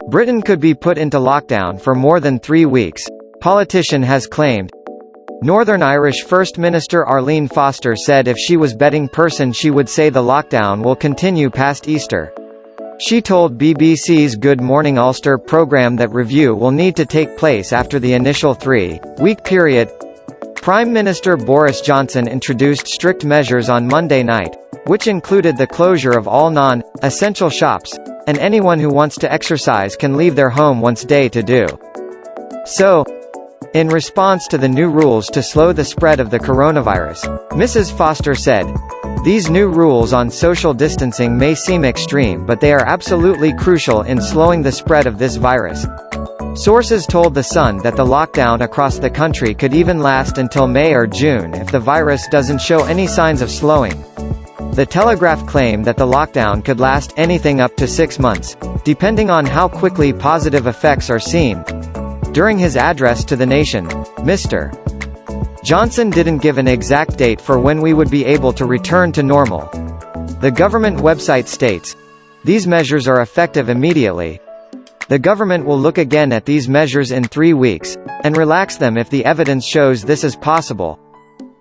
Britain could be put into lockdown for more than 3 weeks, politician has claimed. Northern Irish First Minister Arlene Foster said if she was betting person she would say the lockdown will continue past Easter. She told BBC's Good Morning Ulster programme that review will need to take place after the initial 3-week period. Prime Minister Boris Johnson introduced strict measures on Monday night, which included the closure of all non-essential shops, and anyone who wants to exercise can leave their home once a day to do so. In response to the new rules to slow the spread of the coronavirus, Mrs. Foster said, "These new rules on social distancing may seem extreme, but they are absolutely crucial in slowing the spread of this virus." Sources told The Sun that the lockdown across the country could even last until May or June if the virus doesn't show any signs of slowing. The Telegraph claimed that the lockdown could last anything up to 6 months, depending on how quickly positive effects are seen. During his address to the nation, Mr. Johnson didn't give an exact date for when we would be able to return to normal. The government website states, "These measures are effective immediately. The government will look again at these measures in 3 weeks, and relax them if the evidence shows this is possible.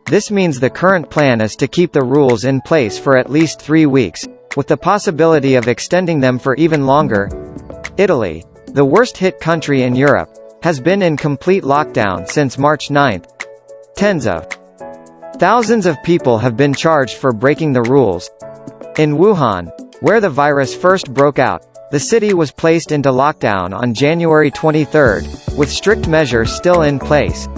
This means the current plan is to keep the rules in place for at least 3 weeks, with the possibility of extending them for even longer." Italy, the worst-hit country in Europe, has been in complete lockdown since March 9. Tens of thousands of people have been charged for breaking the rules. In Wuhan, where the virus first broke out, the city was placed into lockdown on January 23, with strict measures still in place.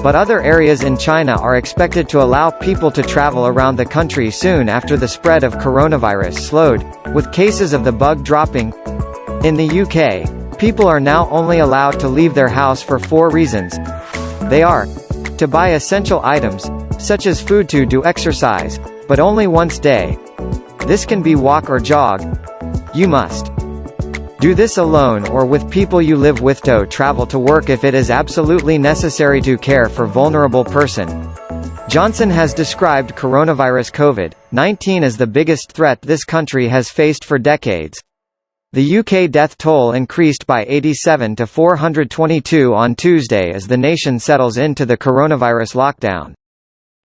But other areas in China are expected to allow people to travel around the country soon after the spread of coronavirus slowed, with cases of the bug dropping. In the UK, people are now only allowed to leave their house for 4 reasons. They are to buy essential items, such as food, to do exercise, but only once a day. This can be walk or jog. You must do this alone or with people you live with. To travel to work if it is absolutely necessary to care for vulnerable person. Johnson has described coronavirus COVID-19 as the biggest threat this country has faced for decades. The UK death toll increased by 87 to 422 on Tuesday as the nation settles into the coronavirus lockdown.